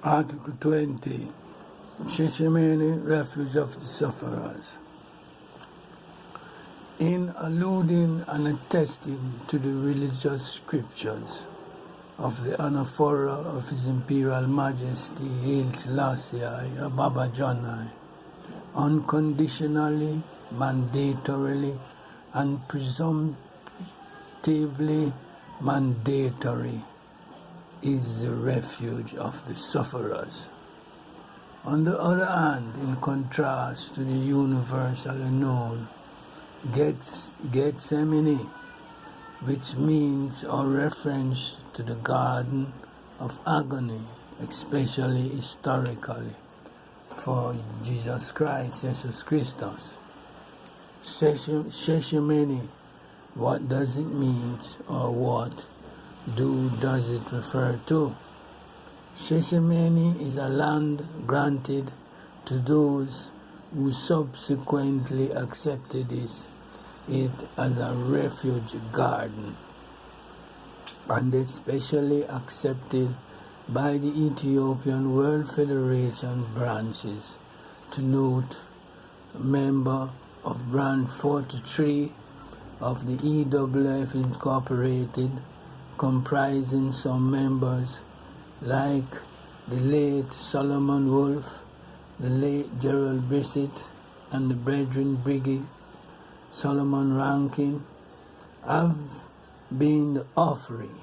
Article 20, Sheshemene, Refuge of the Sufferers. In alluding and attesting to the religious scriptures of the anaphora of His Imperial Majesty Haile Selassie Ababa Jannai, unconditionally, mandatorily, and presumptively mandatory is the refuge of the sufferers. On the other hand, in contrast to the universally known Gethsemane, which means or reference to the Garden of Agony, especially historically, for Jesus Christ, Jesus Christus. Sheshemene, what does it mean, or what does it refer to? Sheshemene is a land granted to those who subsequently accepted it as a refuge garden, and especially accepted by the Ethiopian World Federation branches, to note member of Branch 43 of the EWF Incorporated, comprising some members like the late Solomon Wolf, the late Gerald Brissett, and the Brethren Briggy, Solomon Rankin, have been the offering.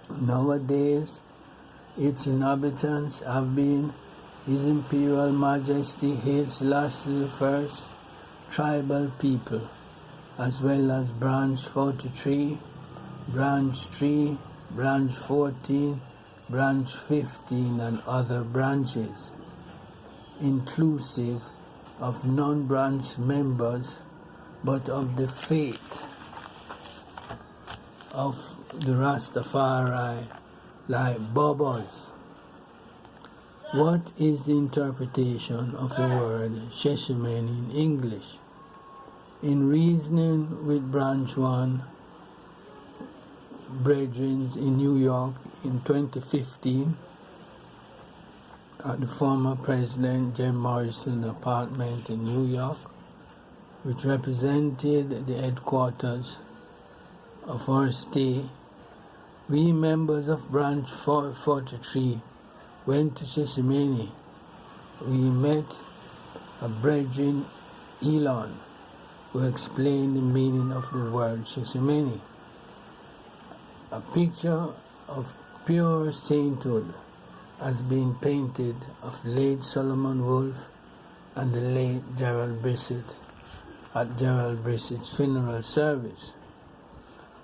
Nowadays, its inhabitants have been His Imperial Majesty Haile Selassie I tribal people, as well as Branch 43, Branch 3, Branch 14, Branch 15, and other branches, inclusive of non-branch members, but of the faith of the Rastafari, like Bobos. What is the interpretation of the word Sheshemene in English? In reasoning with Branch 1, Brethren in New York in 2015, at the former President Jim Morrison apartment in New York, which represented the headquarters of our stay, we members of Branch 43 went to Sheshemene. We met a Brethren Elon, who explained the meaning of the word Sheshemene. A picture of pure sainthood has been painted of late Solomon Wolf and the late Gerald Brissett at Gerald Brissett's funeral service.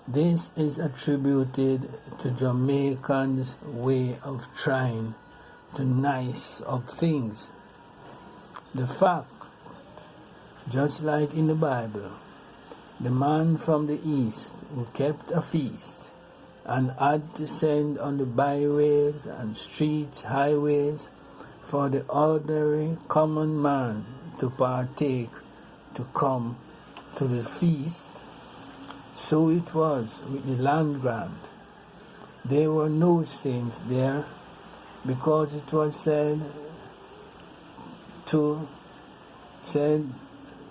This is attributed to Jamaicans' way of trying to nice up things. The fact, just like in the Bible, the man from the east who kept a feast and had to send on the byways and streets, highways, for the ordinary common man to partake, to come to the feast, so it was with the land grant. There were no saints there, because it was said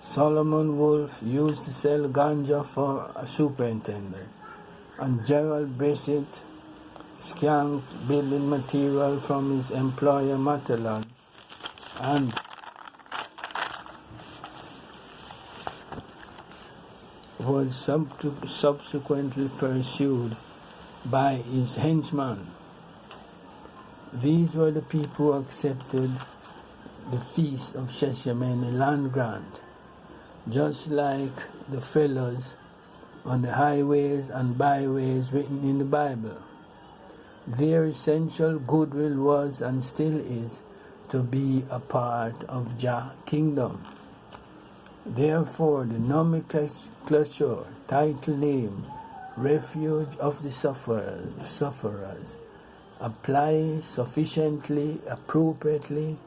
Solomon Wolf used to sell ganja for a superintendent, and Gerald Brissett scanned building material from his employer Matalan, and was subsequently pursued by his henchmen. These were the people who accepted the feast of Sheshemene land grant, just like the fellows on the highways and byways written in the Bible. Their essential goodwill was and still is to be a part of Jah kingdom. Therefore, the nomenclature, title name, Refuge of the Sufferers, applies sufficiently, appropriately,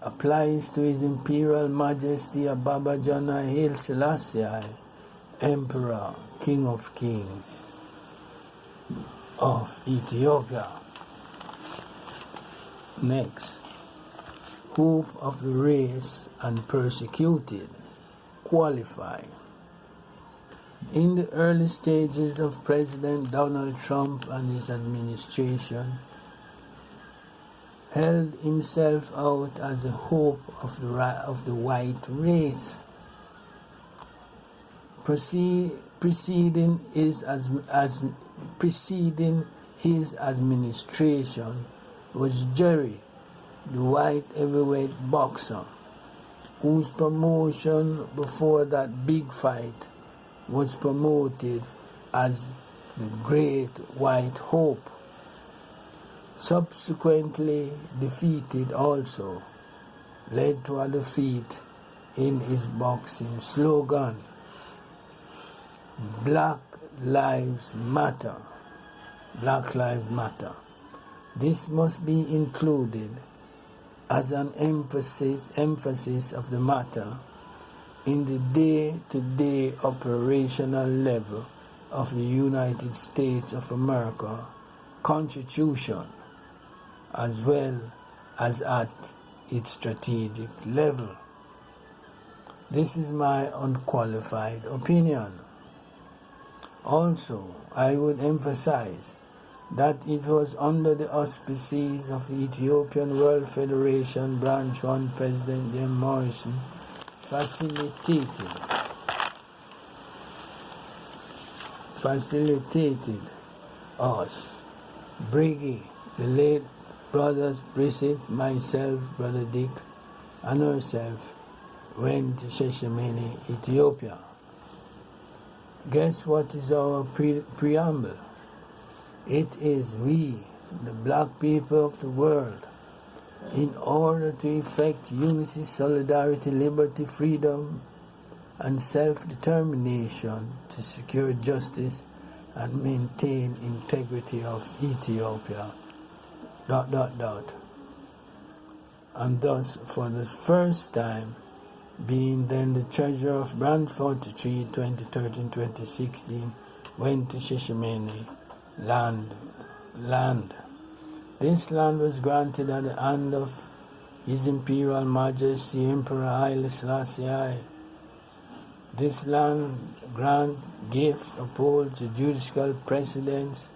applies to His Imperial Majesty Ababa Jannai Haile Selassie, Emperor, King of Kings of Ethiopia. Next, hope of the race and persecuted qualify. In the early stages of President Donald Trump and his administration, held himself out as the hope of the white race. Preceding his administration was Jerry, the white heavyweight boxer, whose promotion before that big fight was promoted as the Great White Hope. Subsequently defeated also, led to a defeat in his boxing slogan, Black Lives Matter. Black Lives Matter. This must be included as an emphasis of the matter in the day-to-day operational level of the United States of America Constitution, as well as at its strategic level. This is my unqualified opinion. Also, I would emphasize that it was under the auspices of the Ethiopian World Federation Branch 1 President Jim Morrison facilitated us, Briggy, the late brothers Bridget, myself, Brother Dick, and herself went to Shishimene, Ethiopia. Guess what is our preamble? It is we, the black people of the world, in order to effect unity, solidarity, liberty, freedom, and self-determination to secure justice and maintain integrity of Ethiopia, ... And thus, for the first time, being then the treasurer of Branch 43, 2013-2016, went to Shishimene land. This land was granted at the hand of His Imperial Majesty Emperor Haile Selassie I. This land grant gift upholds the judicial precedence,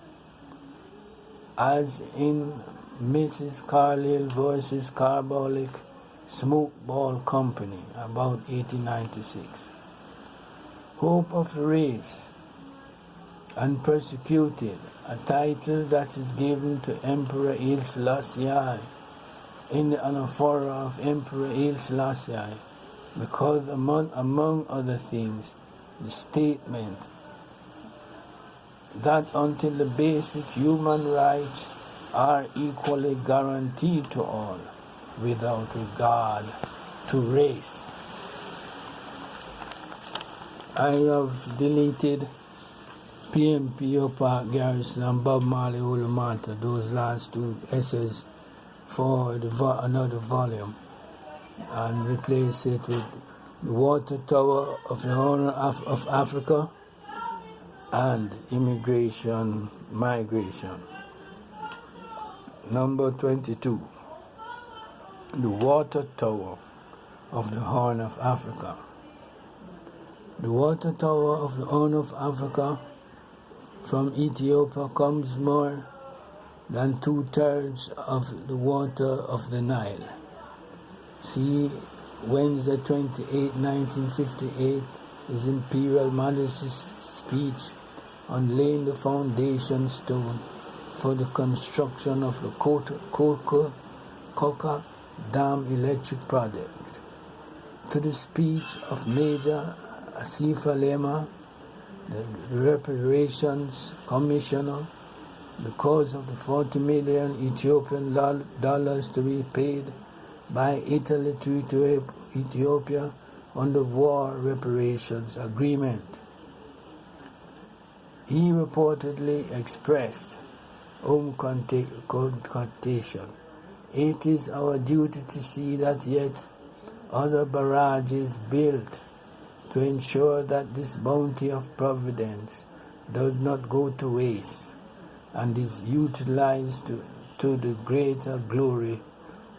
as in Mrs. Carlyle versus Carbolic Smokeball Company, about 1896. Hope of the Race and Persecuted, a title that is given to Emperor Haile Selassie I in the anaphora of Emperor Haile Selassie I, because among other things, the statement that until the basic human rights are equally guaranteed to all, without regard to race. I have deleted PMP Park Garrison and Bob Marley Ulumata, those last two essays, for another volume, and replace it with The Water Tower of the Horn of Africa and Migration. Number 22. The Water Tower of the Horn of Africa. The Water Tower of the Horn of Africa from Ethiopia comes more than 2/3 of the water of the Nile. See Wednesday 28, 1958, His Imperial Majesty's speech on laying the foundation stone for the construction of the Coca Dam electric project. To the speech of Major Asifa Lema, the Reparations Commissioner, because of the 40 million Ethiopian dollars to be paid by Italy to Ethiopia on the war reparations agreement. He reportedly expressed contention. It is our duty to see that yet other barrages built to ensure that this bounty of providence does not go to waste and is utilized to the greater glory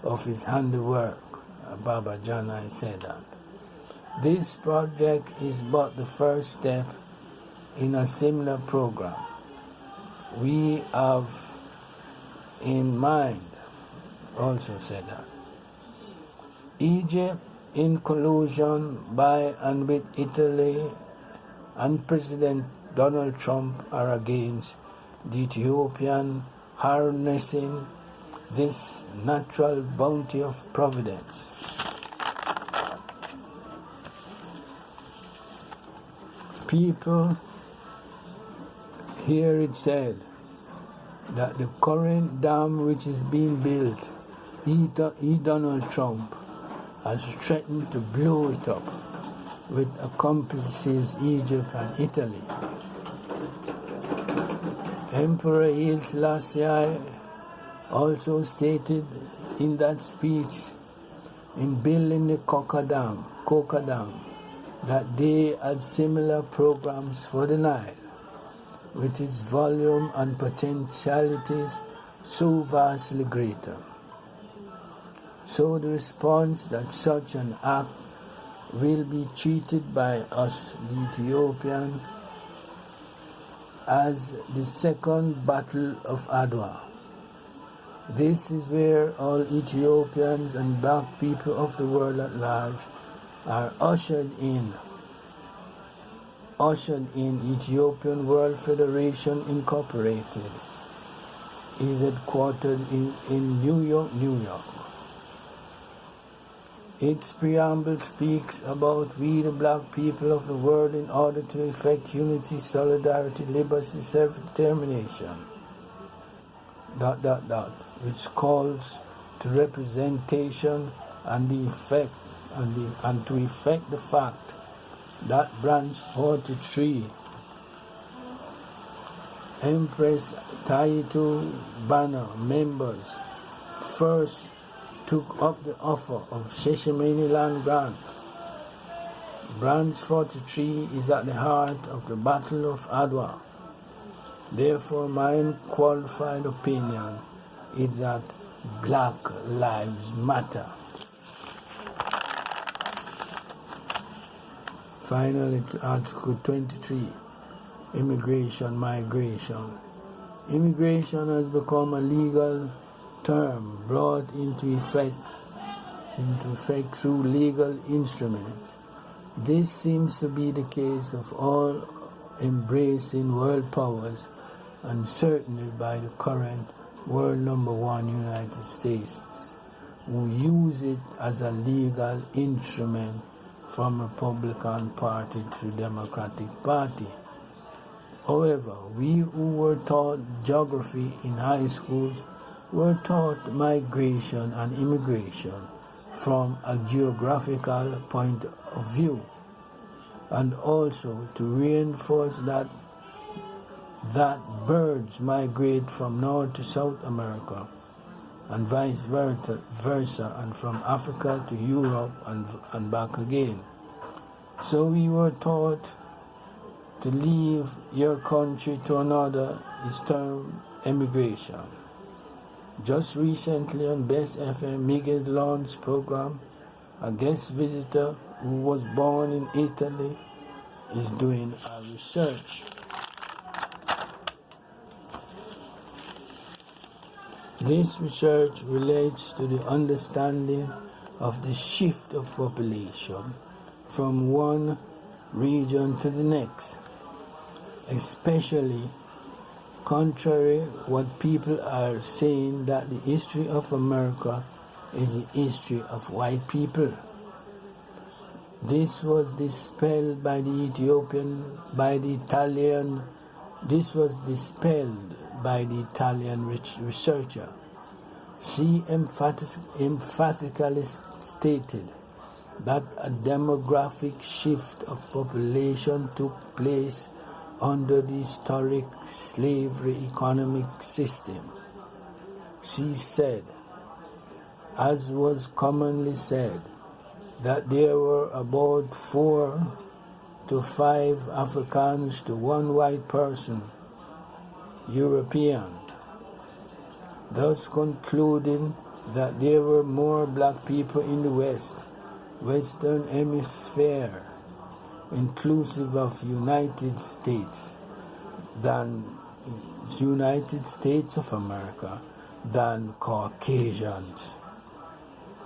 of his handiwork. Baba Janai said that. This project is but the first step in a similar program we have in mind, also said that. Egypt, in collusion by and with Italy and President Donald Trump, are against the Ethiopian harnessing this natural bounty of providence. People hear it said that the current dam which is being built, Donald Trump has threatened to blow it up with accomplices Egypt and Italy. Emperor Haile Selassie also stated in that speech in building the Coca Dam that they had similar programs for the Nile, with its volume and potentialities so vastly greater. So the response that such an act will be treated by us, the Ethiopians, as the second Battle of Adwa. This is where all Ethiopians and black people of the world at large are ushered in. Ethiopian World Federation Incorporated is headquartered in New York. Its preamble speaks about we the black people of the world in order to effect unity, solidarity, liberty, self-determination, ... which calls to representation and the effect and to effect the fact that Branch 43 Empress Taitu Banner members first took up the offer of Sheshemeni land grant. Branch 43 is at the heart of the Battle of Adwa. Therefore, my unqualified opinion is that Black Lives Matter. Finally, to Article 23, Immigration, Migration. Immigration has become a legal term brought into effect through legal instruments. This seems to be the case of all embracing world powers, and certainly by the current world number one United States, who use it as a legal instrument from Republican Party to Democratic Party. However, we who were taught geography in high schools were taught migration and immigration from a geographical point of view, and also to reinforce that birds migrate from North to South America and vice versa, and from Africa to Europe and back again. So we were taught to leave your country to another is termed emigration. Just recently on Best FM Miguel Lawn's program, a guest visitor who was born in Italy is doing a research. This research relates to the understanding of the shift of population from one region to the next, especially contrary what people are saying that the history of America is the history of white people. This was dispelled by the Italian researcher. She emphatically stated that a demographic shift of population took place under the historic slavery economic system. She said, as was commonly said, that there were about 4 to 5 Africans to 1 white person, European, thus concluding that there were more black people in the Western Hemisphere, inclusive of United States, United States of America, than Caucasians.